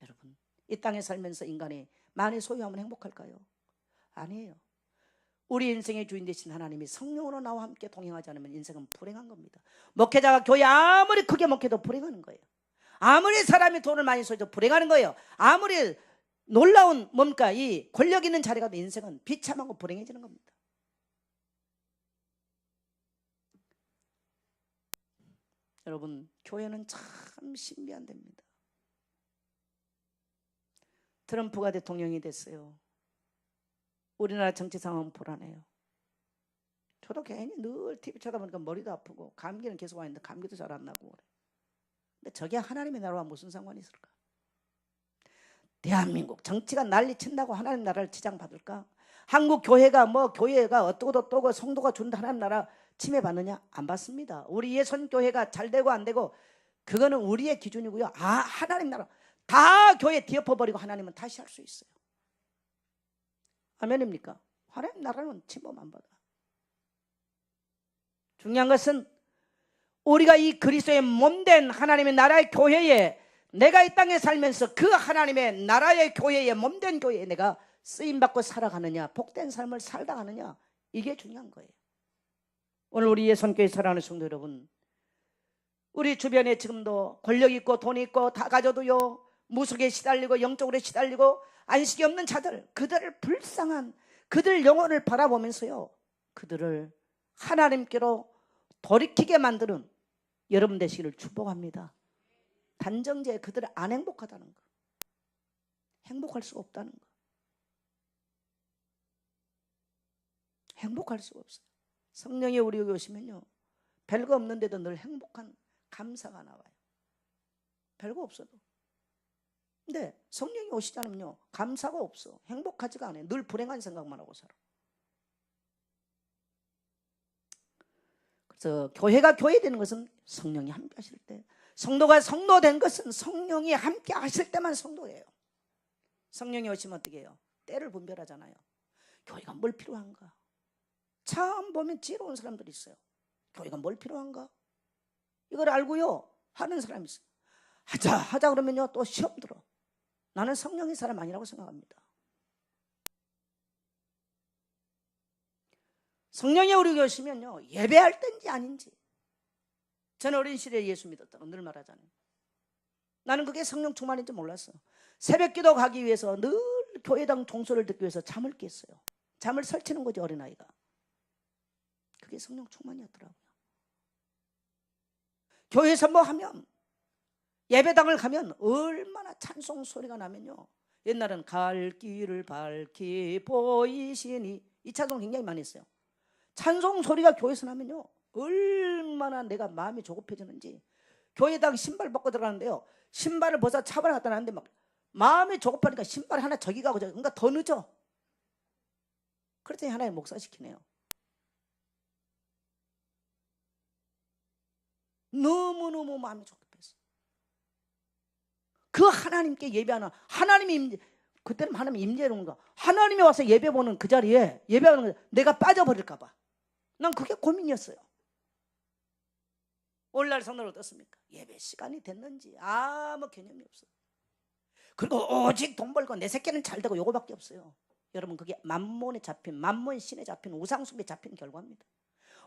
여러분 이 땅에 살면서 인간이 많이 소유하면 행복할까요? 아니에요. 우리 인생의 주인 되신 하나님이 성령으로 나와 함께 동행하지 않으면 인생은 불행한 겁니다. 목회자가 교회 아무리 크게 목회도 불행하는 거예요. 아무리 사람이 돈을 많이 써도 불행하는 거예요. 아무리 놀라운 뭡니까 이 권력 있는 자리 가도 인생은 비참하고 불행해지는 겁니다. 여러분 교회는 참 신비한 데입니다. 트럼프가 대통령이 됐어요. 우리나라 정치 상황은 불안해요. 저도 괜히 늘 TV 쳐다보니까 머리도 아프고 감기는 계속 와 있는데 감기도 잘 안 나고 그래. 근데 저게 하나님의 나라와 무슨 상관이 있을까? 대한민국 정치가 난리 친다고 하나님 나라를 지장받을까? 한국 교회가 교회가 어떠고 성도가 준다 하나님 나라 침해받느냐? 안 받습니다. 우리 예선교회가 잘 되고 안 되고 그거는 우리의 기준이고요. 하나님 나라 다 교회 뒤엎어버리고 하나님은 다시 할 수 있어요. 아멘입니까? 하나님 나라는 침범 안 받아. 중요한 것은 우리가 이 그리스도의 몸된 하나님의 나라의 교회에 내가 이 땅에 살면서 그 하나님의 나라의 교회에 몸된 교회에 내가 쓰임받고 살아가느냐 복된 삶을 살다 가느냐 이게 중요한 거예요. 오늘 우리 예선교회 사랑하는 성도 여러분 우리 주변에 지금도 권력 있고 돈 있고 다 가져도요 무속에 시달리고 영적으로 시달리고 안식이 없는 자들 그들을 불쌍한 그들 영혼을 바라보면서요 그들을 하나님께로 돌이키게 만드는 여러분 되시기를 축복합니다. 단정지에 그들이 안 행복하다는 거 행복할 수가 없다는 거 행복할 수가 없어요. 성령이 우리에게 오시면요 별거 없는데도 늘 행복한 감사가 나와요. 별거 없어도. 근데 성령이 오시지 않으면요 감사가 없어. 행복하지가 않아요. 늘 불행한 생각만 하고 살아. 그래서 교회가 교회 되는 것은 성령이 함께 하실 때 성도가 성도 된 것은 성령이 함께 하실 때만 성도예요. 성령이 오시면 어떻게 해요? 때를 분별하잖아요. 교회가 뭘 필요한가? 참 보면 지혜로운 사람들이 있어요. 교회가 뭘 필요한가? 이걸 알고요 하는 사람이 있어요. 하자 그러면요 또 시험 들어. 나는 성령의 사람 아니라고 생각합니다. 성령이 우리에게 오시면요 예배할 때인지 아닌지 저는 어린 시절에 예수 믿었다고 늘 말하잖아요. 나는 그게 성령 충만인지 몰랐어. 새벽기도 가기 위해서 늘 교회당 종소리를 듣기 위해서 잠을 깼어요. 잠을 설치는 거지, 어린아이가. 그게 성령 충만이었더라고요. 교회에서 뭐 하면, 예배당을 가면 얼마나 찬송 소리가 나면요, 옛날은 갈 길을 밝히 보이시니, 이 찬송 굉장히 많이 했어요. 찬송 소리가 교회에서 나면요 얼마나 내가 마음이 조급해지는지. 교회당 신발 벗고 들어가는데요, 신발을 벗어 차바를 갖다 놨는데 막 마음이 조급하니까 신발 하나 저기 가고 저기, 그러니까 더 늦어. 그랬더니 하나님 목사시키네요. 너무너무 마음이 조급했어. 그 하나님께 예배하는, 하나님이 그때는 하나님이 임재하는 거, 하나님이 와서 예배 보는 그 자리에 예배하는 거 내가 빠져버릴까 봐. 난 그게 고민이었어요. 오늘날 성도는 어떻습니까? 예배 시간이 됐는지 아무 개념이 없어요. 그리고 오직 돈 벌고 내 새끼는 잘 되고 요거밖에 없어요. 여러분, 그게 만몬에 잡힌, 만몬 신에 잡힌, 우상숭배에 잡힌 결과입니다.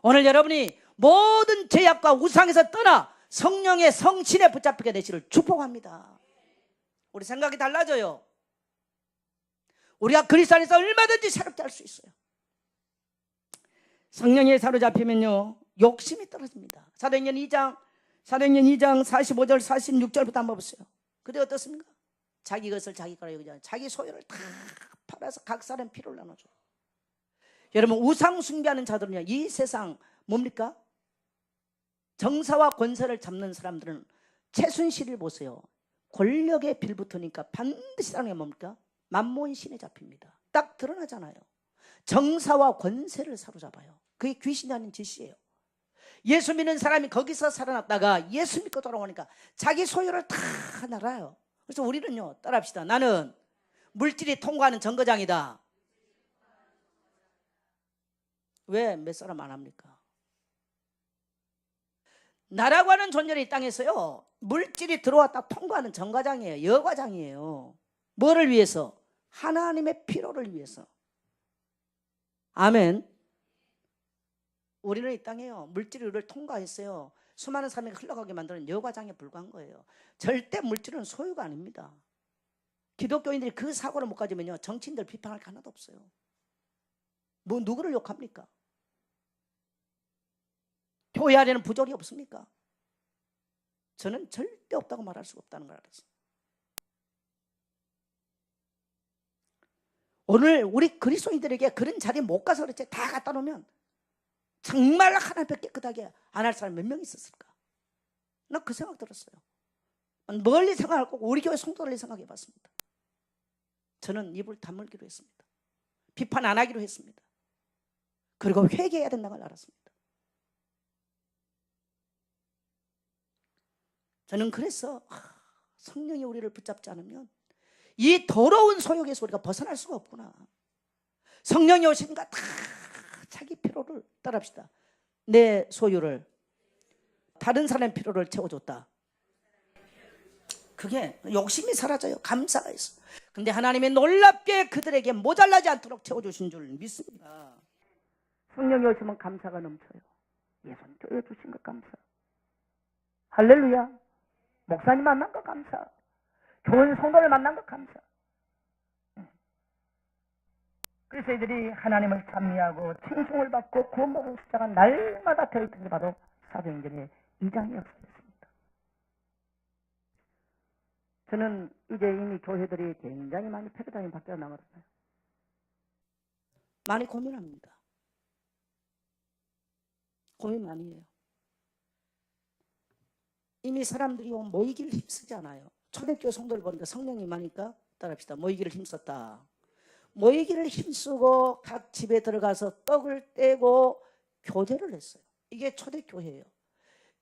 오늘 여러분이 모든 죄악과 우상에서 떠나 성령의 성신에 붙잡히게 되시를 축복합니다. 우리 생각이 달라져요. 우리가 그리스도 안에서 얼마든지 새롭게 할 수 있어요. 성령에 사로잡히면요 욕심이 떨어집니다. 사도행전 2장 45절 46절부터 한번 보세요. 그때 어떻습니까? 자기 것을 자기 거라 여기잖아요. 자기 소유를 다 팔아서 각 사람 필요를 나눠줘. 여러분, 우상 숭배하는 자들은요, 이 세상 뭡니까? 정사와 권세를 잡는 사람들은 최순실을 보세요. 권력에 빌붙으니까 반드시 사는 게 뭡니까? 만몬 신에 잡힙니다. 딱 드러나잖아요. 정사와 권세를 사로잡아요. 그게 귀신이 아닌 짓이에요. 예수 믿는 사람이 거기서 살아났다가 예수 믿고 돌아오니까 자기 소유를 다 날아요. 그래서 우리는요, 따라합시다. 나는 물질이 통과하는 정거장이다. 왜 몇 사람 안 합니까? 나라고 하는 존재는 이 땅에서요, 물질이 들어왔다 통과하는 정거장이에요. 여과장이에요. 뭐를 위해서? 하나님의 필요를 위해서. 아멘. 우리는 이 땅에요, 물질이 우리를 통과했어요. 수많은 사람이 흘러가게 만드는 여과장에 불과한 거예요. 절대 물질은 소유가 아닙니다. 기독교인들이 그 사고를 못 가지면요, 정치인들 비판할 게 하나도 없어요. 뭐 누구를 욕합니까? 교회 안에는 부족이 없습니까? 저는 절대 없다고 말할 수가 없다는 걸 알았어요. 오늘 우리 그리스도인들에게 그런 자리에 못 가서 그렇지, 다 갖다 놓으면 정말 하나님께 깨끗하게 안 할 사람 몇 명 있었을까? 나 그 생각 들었어요. 멀리 생각할 거고 우리 교회 성도를 생각해 봤습니다. 저는 입을 다물기로 했습니다. 비판 안 하기로 했습니다. 그리고 회개해야 된다는 걸 알았습니다. 저는 그래서 성령이 우리를 붙잡지 않으면 이 더러운 소욕에서 우리가 벗어날 수가 없구나. 성령이 오시니까 다 자기 필요를, 따라합시다. 내 소유를 다른 사람의 필요를 채워줬다. 그게 욕심이 사라져요. 감사가 있어. 근데 하나님이 놀랍게 그들에게 모자라지 않도록 채워주신 줄 믿습니다. 성령이 오시면 감사가 넘쳐요. 예수님 교회 주신 것 감사. 할렐루야. 목사님 만난 것 감사. 좋은 성도를 만난 것 감사. 그래서 이들이 하나님을 찬미하고 칭송을 받고 구원받은 숫자가 날마다 되어있던 게 바로 사도행전의 2장의 역사였습니다. 저는 이제 이미 교회들이 굉장히 많이 패러다임이 바뀌어 나가잖아요. 많이 고민합니다. 고민 많이 해요. 이미 사람들이 모이기를 힘쓰지 않아요. 초대교회 성도를 보니까 성령이 많으니까 따라합시다. 모이기를 힘썼다. 모이기를 힘쓰고 각 집에 들어가서 떡을 떼고 교제를 했어요. 이게 초대교회예요.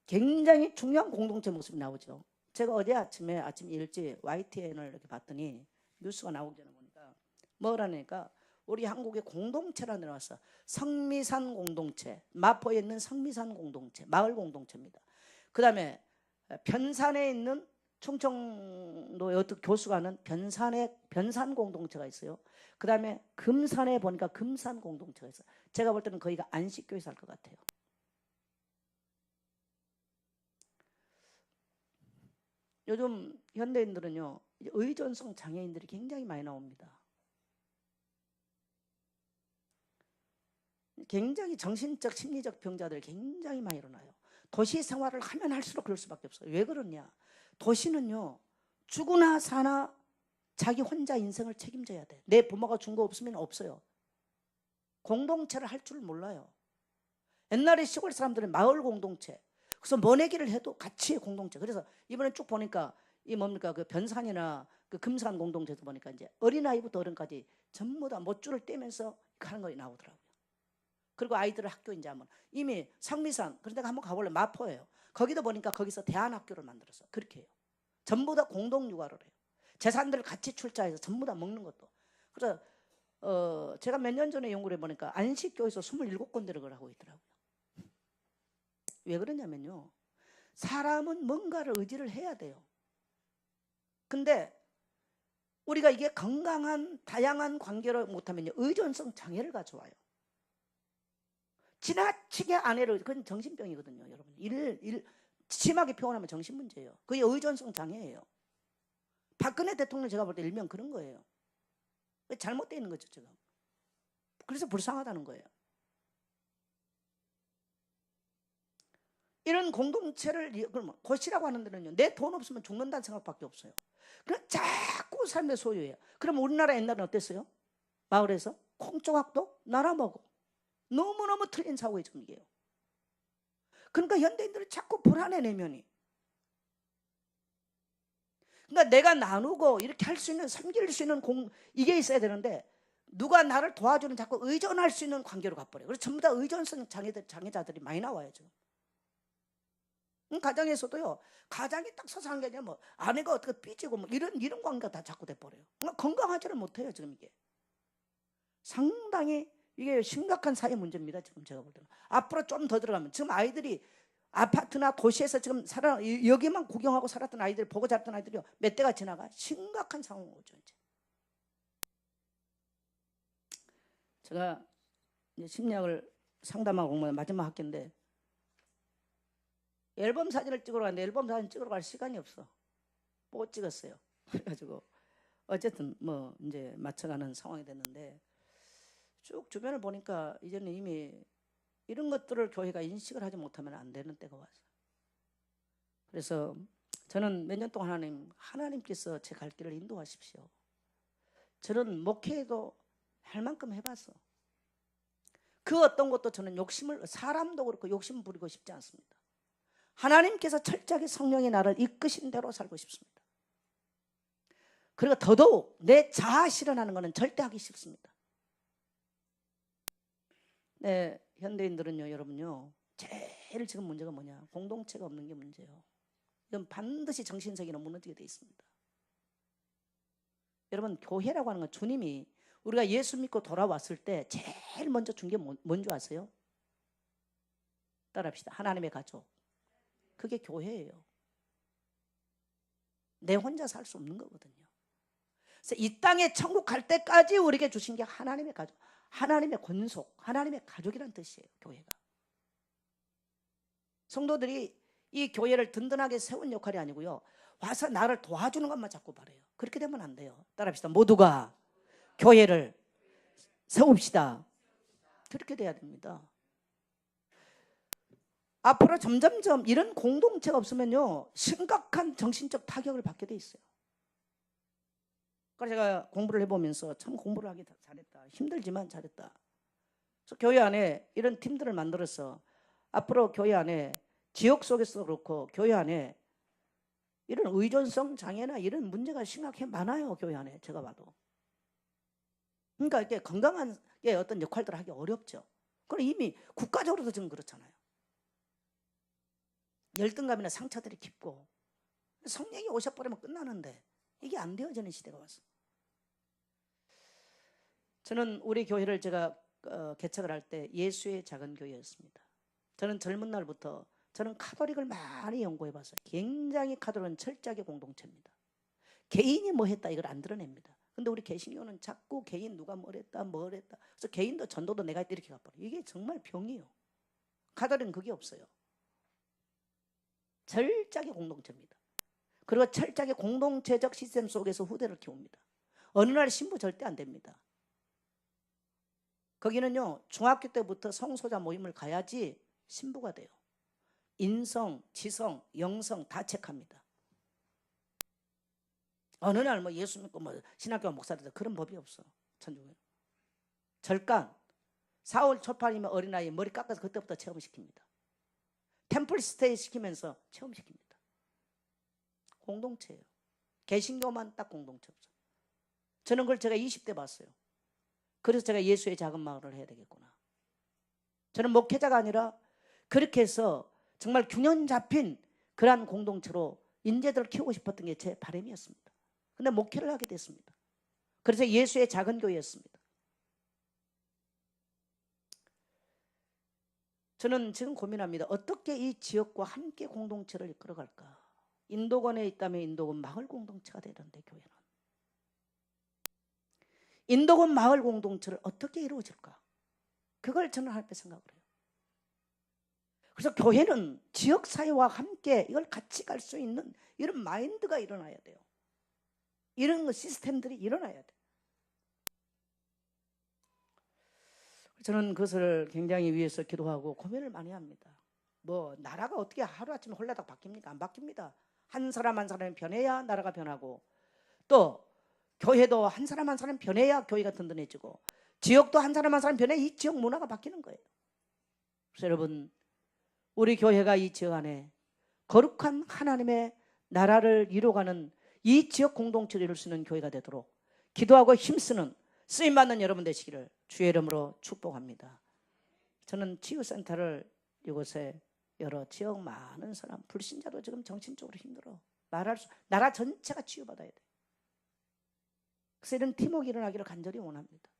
굉장히 중요한 공동체 모습이 나오죠. 제가 어제 아침 일찍 YTN을 이렇게 봤더니 뉴스가 나오기 전에 보니까 뭐라니까 우리 한국의 공동체라 나왔어. 성미산 공동체, 마포에 있는 성미산 공동체, 마을 공동체입니다. 그 다음에 변산에 있는 충청도의 어떤 교수가 하는 변산 공동체가 있어요. 그 다음에 금산에 보니까 금산 공동체가 있어요. 제가 볼 때는 거기가 안식교에서 할 것 같아요. 요즘 현대인들은요, 의존성 장애인들이 굉장히 많이 나옵니다. 굉장히 정신적, 심리적 병자들이 굉장히 많이 일어나요. 도시 생활을 하면 할수록 그럴 수밖에 없어요. 왜 그러냐? 도시는요, 죽으나 사나 자기 혼자 인생을 책임져야 돼. 내 부모가 준 거 없으면 없어요. 공동체를 할 줄 몰라요. 옛날에 시골 사람들은 마을 공동체, 그래서 먼얘기를 해도 같이 공동체. 그래서 이번에 쭉 보니까 이 뭡니까, 그 변산이나 그 금산 공동체도 보니까 이제 어린아이부터 어른까지 전부 다 못줄을 떼면서 하는 거 나오더라고요. 그리고 아이들을 학교 이제 하면 이미 상미산 그런 데가 한번 가볼래. 마포예요. 거기도 보니까 거기서 대안학교를 만들었어. 그렇게 해요. 전부 다 공동 육아를 해요. 재산들을 같이 출자해서 전부 다 먹는 것도. 그래서 제가 몇 년 전에 연구를 해보니까 안식교에서 27군데를 그걸 하고 있더라고요. 왜 그러냐면요, 사람은 뭔가를 의지를 해야 돼요. 근데 우리가 이게 건강한 다양한 관계를 못하면요, 의존성 장애를 가져와요. 지나치게 아내를, 그건 정신병이거든요, 여러분. 심하게 표현하면 정신문제예요. 그게 의존성 장애예요. 박근혜 대통령 제가 볼 때 일명 그런 거예요. 잘못되어 있는 거죠, 지금. 그래서 불쌍하다는 거예요. 이런 공동체를, 고시라고 하는 데는요, 내 돈 없으면 죽는다는 생각밖에 없어요. 그럼 자꾸 삶의 소유예요. 그럼 우리나라 옛날엔 어땠어요? 마을에서 콩조각도 나눠 먹어. 너무너무 틀린 사고의 전이에요. 그러니까 현대인들은 자꾸 불안해, 내면이. 그러니까 내가 나누고 이렇게 할 수 있는, 섬길 수 있는 이게 있어야 되는데, 누가 나를 도와주는 자꾸 의존할 수 있는 관계로 가버려요. 그래서 전부 다 의존성 장애자들이 많이 나와요, 지금. 가정에서도요, 가장이 딱 서서 게 아니라 뭐 아내가 어떻게 삐지고 뭐 이런 관계가 다 자꾸 돼버려요. 그러니까 건강하지를 못해요, 지금 이게. 상당히 이게 심각한 사회 문제입니다, 지금 제가 볼 때는. 앞으로 좀 더 들어가면, 지금 아이들이 아파트나 도시에서 지금 여기만 구경하고 살았던 아이들, 보고 자랐던 아이들이요, 몇 대가 지나가 심각한 상황이 오죠, 이제. 제가 이제 심리학을 상담하고 공부하는 마지막 학기인데, 앨범 사진을 찍으러 갔는데 앨범 사진 찍으러 갈 시간이 없어. 못 찍었어요. 그래가지고 어쨌든 뭐 이제 맞춰가는 상황이 됐는데, 쭉 주변을 보니까 이제는 이미 이런 것들을 교회가 인식을 하지 못하면 안 되는 때가 왔어요. 그래서 저는 몇 년 동안 하나님께서 제 갈 길을 인도하십시오. 저는 목회도 할 만큼 해봤어. 그 어떤 것도 저는 사람도 그렇고 욕심 부리고 싶지 않습니다. 하나님께서 철저하게 성령이 나를 이끄신 대로 살고 싶습니다. 그리고 더더욱 내 자아 실현하는 것은 절대 하기 싫습니다. 네, 현대인들은요, 여러분요, 제일 지금 문제가 뭐냐? 공동체가 없는 게 문제예요. 이건 반드시 정신세계는 무너지게 돼 있습니다. 여러분, 교회라고 하는 건 주님이 우리가 예수 믿고 돌아왔을 때 제일 먼저 준 게 뭔지 아세요? 따라합시다. 하나님의 가족. 그게 교회예요. 내 혼자 살 수 없는 거거든요. 그래서 이 땅에 천국 갈 때까지 우리에게 주신 게 하나님의 가족, 하나님의 권속, 하나님의 가족이라는 뜻이에요, 교회가. 성도들이 이 교회를 든든하게 세운 역할이 아니고요, 와서 나를 도와주는 것만 자꾸 바라요. 그렇게 되면 안 돼요. 따라합시다. 모두가 교회를 세웁시다. 그렇게 돼야 됩니다. 앞으로 점점점 이런 공동체가 없으면요, 심각한 정신적 타격을 받게 돼 있어요. 그래서 제가 공부를 해보면서 참 공부를 하기 잘했다. 힘들지만 잘했다. 그래서 교회 안에 이런 팀들을 만들어서 앞으로 교회 안에, 지역 속에서도 그렇고 교회 안에 이런 의존성 장애나 이런 문제가 심각해 많아요, 교회 안에. 제가 봐도. 그러니까 이렇게 건강한 어떤 역할들을 하기 어렵죠. 그럼 이미 국가적으로도 지금 그렇잖아요. 열등감이나 상처들이 깊고, 성령이 오셔버리면 끝나는데 이게 안 되어지는 시대가 왔어. 저는 우리 교회를 제가 개척을 할 때 예수의 작은 교회였습니다. 저는 젊은 날부터 저는 카톨릭을 많이 연구해봤어요. 굉장히 카톨릭은 철저하게 공동체입니다. 개인이 뭐 했다 이걸 안 드러냅니다. 근데 우리 개신교는 자꾸 개인 누가 뭘 했다 그래서 개인도 전도도 내가 했다 이렇게 가버려. 이게 정말 병이에요. 카톨릭은 그게 없어요. 철저하게 공동체입니다. 그리고 철저하게 공동체적 시스템 속에서 후대를 키웁니다. 어느 날 신부 절대 안 됩니다. 거기는요, 중학교 때부터 성소자 모임을 가야지 신부가 돼요. 인성, 지성, 영성 다 체크합니다. 어느 날 뭐 예수 믿고 뭐 신학교 목사들 그런 법이 없어. 천주교. 절간 4월 초팔이면 어린아이 머리 깎아서 그때부터 체험시킵니다. 템플 스테이 시키면서 체험시킵니다. 공동체예요. 개신교만 딱 공동체 없어요. 저는 그걸 제가 20대 봤어요. 그래서 제가 예수의 작은 마을을 해야 되겠구나. 저는 목회자가 아니라 그렇게 해서 정말 균형 잡힌 그러한 공동체로 인재들을 키우고 싶었던 게 제 바람이었습니다. 근데 목회를 하게 됐습니다. 그래서 예수의 작은 교회였습니다. 저는 지금 고민합니다. 어떻게 이 지역과 함께 공동체를 이끌어갈까? 인도권에 있다면 인도권 마을 공동체가 되는데 교회는. 인도권 마을 공동체를 어떻게 이루어질까? 그걸 저는 할 때 생각을 해요. 그래서 교회는 지역사회와 함께 이걸 같이 갈 수 있는 이런 마인드가 일어나야 돼요. 이런 시스템들이 일어나야 돼요. 저는 그것을 굉장히 위해서 기도하고 고민을 많이 합니다. 뭐 나라가 어떻게 하루아침에 홀라닥 바뀝니까? 안 바뀝니다. 한 사람 한 사람이 변해야 나라가 변하고, 또 교회도 한 사람 한 사람 변해야 교회가 든든해지고, 지역도 한 사람 한 사람 변해 이 지역 문화가 바뀌는 거예요. 그래서 여러분, 우리 교회가 이 지역 안에 거룩한 하나님의 나라를 이루어가는 이 지역 공동체를 이룰 수 있는 교회가 되도록 기도하고 힘쓰는 쓰임받는 여러분 되시기를 주의 이름으로 축복합니다. 저는 치유센터를 이곳에 열어 지역 많은 사람, 불신자도 지금 정신적으로 힘들어. 나라 전체가 치유받아야 돼. 그래서 이런 팀워크 일어나기를 간절히 원합니다.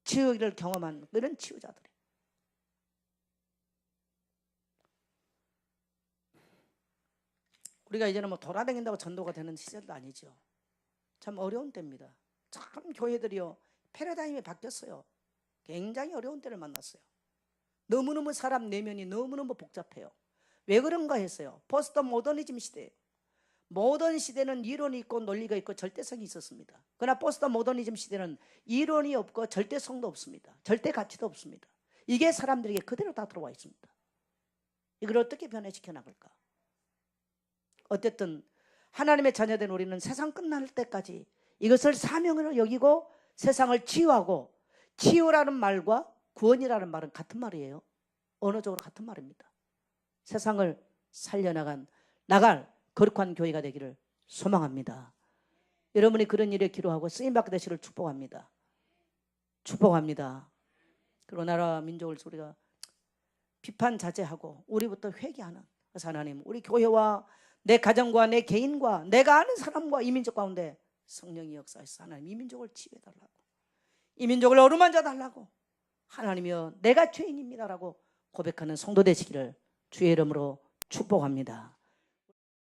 치유를 경험한 그런 치유자들이. 우리가 이제는 뭐 돌아다닌다고 전도가 되는 시절도 아니죠. 참 어려운 때입니다. 참 교회들이요, 패러다임이 바뀌었어요. 굉장히 어려운 때를 만났어요. 너무너무 사람 내면이 너무너무 복잡해요. 왜 그런가 했어요. 포스트 모더니즘 시대예요. 모던 시대는 이론이 있고 논리가 있고 절대성이 있었습니다. 그러나 포스트 모더니즘 시대는 이론이 없고 절대성도 없습니다. 절대 가치도 없습니다. 이게 사람들에게 그대로 다 들어와 있습니다. 이걸 어떻게 변화시켜 나갈까? 어쨌든 하나님의 자녀된 우리는 세상 끝날 때까지 이것을 사명으로 여기고 세상을 치유하고, 치유라는 말과 구원이라는 말은 같은 말이에요. 언어적으로 같은 말입니다. 세상을 살려나갈 거룩한 교회가 되기를 소망합니다. 여러분이 그런 일에 기도하고 쓰임받게 되시기를 축복합니다. 축복합니다. 그리고 나라 민족을 우리가 비판 자제하고 우리부터 회개하는, 그래서 하나님, 우리 교회와 내 가정과 내 개인과 내가 아는 사람과 이 민족 가운데 성령이 역사하셔서 하나님 이 민족을 치유해달라고, 이 민족을 어루만져 달라고, 하나님이여 내가 죄인입니다라고 고백하는 성도 되시기를 주의 이름으로 축복합니다.